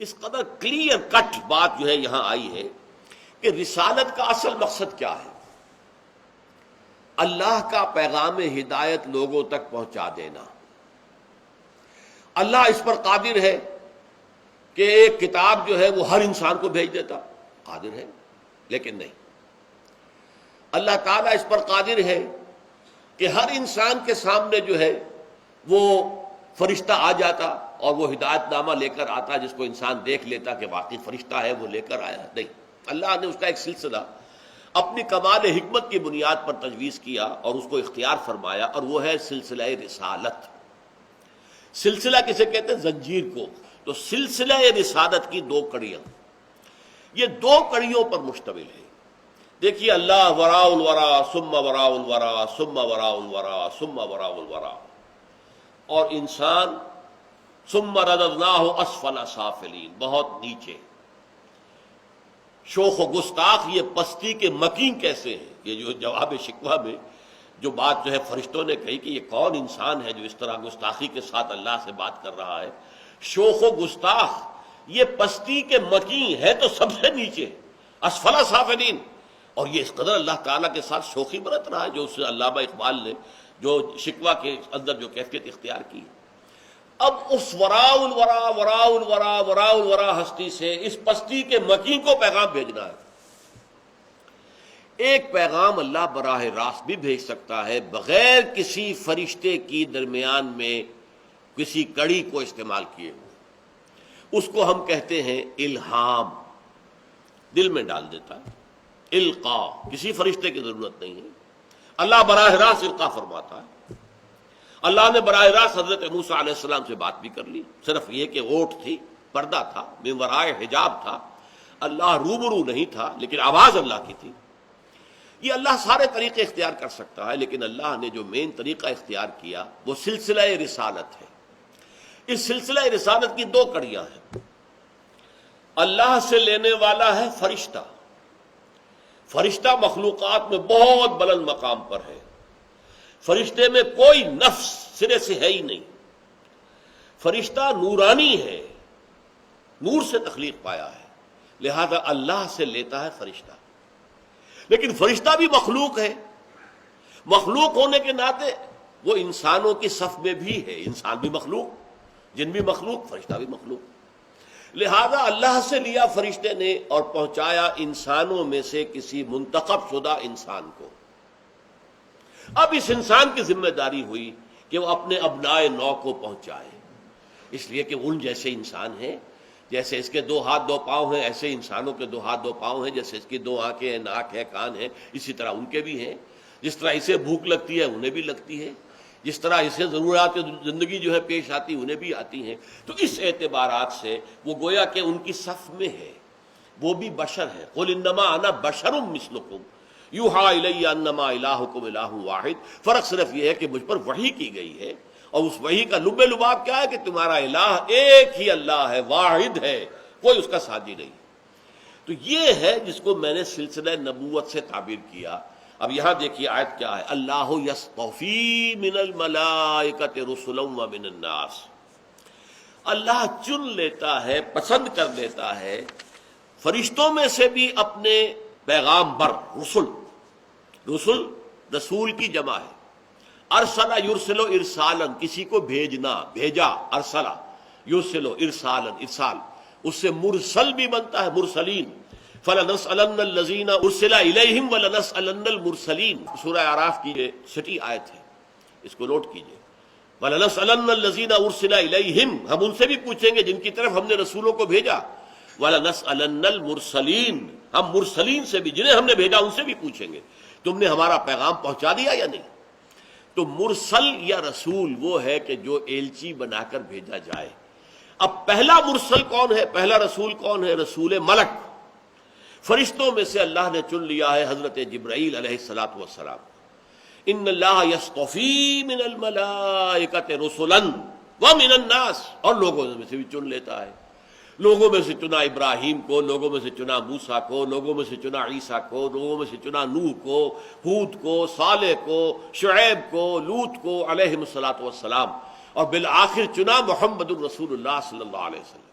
اس قدر clear cut بات جو ہے یہاں آئی ہے کہ رسالت کا اصل مقصد کیا ہے؟ اللہ کا پیغام ہدایت لوگوں تک پہنچا دینا۔ اللہ اس پر قادر ہے کہ ایک کتاب جو ہے وہ ہر انسان کو بھیج دیتا، قادر ہے، لیکن نہیں۔ اللہ تعالیٰ اس پر قادر ہے کہ ہر انسان کے سامنے جو ہے وہ فرشتہ آ جاتا اور وہ ہدایت نامہ لے کر آتا، جس کو انسان دیکھ لیتا کہ واقعی فرشتہ ہے، وہ لے کر آیا۔ نہیں، اللہ نے اس کا ایک سلسلہ اپنی کمال حکمت کی بنیاد پر تجویز کیا اور اس کو اختیار فرمایا، اور وہ ہے سلسلہ رسالت۔ سلسلہ کسے کہتے ہیں؟ زنجیر کو۔ تو سلسلہ رسالت کی دو کڑیاں، یہ دو کڑیوں پر مشتمل ہے۔ دیکھیے، اللہ وراء الورا ثم وراء الورا ثم وراء الورا ثم وراء الورا، اور انسان ثم رددناہ اسفل سافلین، بہت نیچے۔ شوخ و گستاخ، یہ پستی کے مکین کیسے ہیں؟ یہ جو جواب شکوہ میں جو بات جو ہے فرشتوں نے کہی کہ یہ کون انسان ہے جو اس طرح گستاخی کے ساتھ اللہ سے بات کر رہا ہے؟ شوخ و گستاخ، یہ پستی کے مکین ہے تو سب سے نیچے، اسفل سافلین۔ اور یہ اس قدر اللہ تعالیٰ کے ساتھ شوخی برت رہا ہے، جو اس سے علامہ اقبال نے جو شکوہ کے اندر جو کیفیت اختیار کی۔ اب اس وراء الورا وراء الورا وراء الورا ہستی سے اس پستی کے مکین کو پیغام بھیجنا ہے۔ ایک پیغام اللہ براہ راست بھی بھیج سکتا ہے بغیر کسی فرشتے کی درمیان میں کسی کڑی کو استعمال کیے ہوئے۔ اس کو ہم کہتے ہیں الہام، دل میں ڈال دیتا ہے، القاء، کسی فرشتے کی ضرورت نہیں ہے، اللہ براہ راست القاء فرماتا ہے۔ اللہ نے براہ راست حضرت موسیٰ علیہ السلام سے بات بھی کر لی، صرف یہ کہ اونٹ تھی، پردہ تھا، من ورائے حجاب تھا، اللہ روبرو نہیں تھا، لیکن آواز اللہ کی تھی۔ یہ اللہ سارے طریقے اختیار کر سکتا ہے، لیکن اللہ نے جو مین طریقہ اختیار کیا وہ سلسلہ رسالت ہے۔ اس سلسلہ رسالت کی دو کڑیاں ہیں۔ اللہ سے لینے والا ہے فرشتہ۔ فرشتہ مخلوقات میں بہت بلند مقام پر ہے، فرشتے میں کوئی نفس سرے سے ہے ہی نہیں۔ فرشتہ نورانی ہے، نور سے تخلیق پایا ہے، لہذا اللہ سے لیتا ہے فرشتہ۔ لیکن فرشتہ بھی مخلوق ہے، مخلوق ہونے کے ناطے وہ انسانوں کی صف میں بھی ہے، انسان بھی مخلوق، جن بھی مخلوق، فرشتہ بھی مخلوق۔ لہذا اللہ سے لیا فرشتے نے اور پہنچایا انسانوں میں سے کسی منتخب شدہ انسان کو۔ اب اس انسان کی ذمہ داری ہوئی کہ وہ اپنے ابنائے نو کو پہنچائے، اس لیے کہ ان جیسے انسان ہیں، جیسے اس کے دو ہاتھ دو پاؤں ہیں، ایسے انسانوں کے دو ہاتھ دو پاؤں ہیں، جیسے اس کی دو آنکھیں ہیں، ناک ہے، کان ہے، اسی طرح ان کے بھی ہیں۔ جس طرح اسے بھوک لگتی ہے انہیں بھی لگتی ہے، جس طرح اسے ضرورات زندگی جو ہے پیش آتی انہیں بھی آتی ہیں۔ تو اس اعتبارات سے وہ گویا کہ ان کی صف میں ہے، وہ بھی بشر ہے۔ قل انما انا بشر مثلکم یوحی الی انما الہکم الہ واحد۔ فرق صرف یہ ہے کہ مجھ پر وحی کی گئی ہے، اور اس وحی کا لب لباب کیا ہے کہ تمہارا الہ ایک ہی اللہ ہے، واحد ہے، کوئی اس کا ساتھی نہیں۔ تو یہ ہے جس کو میں نے سلسلہ نبوت سے تعبیر کیا۔ اب یہاں دیکھیے آیت کیا ہے، اللہ یصطفی من الملائکۃ رسلا ومن الناس۔ اللہ چن لیتا ہے، پسند کر لیتا ہے فرشتوں میں سے بھی اپنے پیغام بر، رسل۔ رسل رسول کی جمع ہے۔ ارسلہ یرسلو ارسالن، کسی کو بھیجنا، بھیجا، ارسلہ یرسلو ارسالن، ارسال، اس سے مرسل بھی بنتا ہے، مرسلین۔ فَلَنَسْأَلَنَّ الَّذِينَ أُرْسِلَ إِلَيْهِمْ وَلَنَسْأَلَنَّ الْمُرْسَلِينَ۔ سورہ اعراف کی یہ چھٹی آیت ہے، اس کو نوٹ کیجئے۔ وَلَنَسْأَلَنَّ الَّذِينَ أُرْسِلَ إِلَيْهِمْ، ہم ان سے بھی پوچھیں گے جن کی طرف ہم نے رسولوں کو بھیجا۔ وَلَنَسْأَلَنَّ الْمُرْسَلِينَ، ہم مرسلین سے بھی، جنہیں ہم نے بھیجا ان سے بھی پوچھیں گے تم نے ہمارا پیغام پہنچا دیا یا نہیں۔ تو مرسل یا رسول وہ ہے کہ جو ایلچی بنا کر بھیجا جائے۔ اب پہلا مرسل کون ہے، پہلا رسول کون ہے؟ رسول ملک۔ فرشتوں میں سے اللہ نے چن لیا ہے حضرت جبرائیل علیہ الصلوۃ والسلام۔ ان اللہ یصطفی من الملائکۃ رسلا ومن الناس، اور لوگوں میں سے بھی چن لیتا ہے۔ لوگوں میں سے چنا ابراہیم کو، لوگوں میں سے چنا موسیٰ کو، لوگوں میں سے چنا عیسیٰ کو، لوگوں میں سے چنا نوح کو، ہود کو، صالح کو، شعیب کو، لوط کو علیہم الصلوۃ والسلام، اور بالآخر چنا محمد الرسول اللہ صلی اللہ علیہ وسلم۔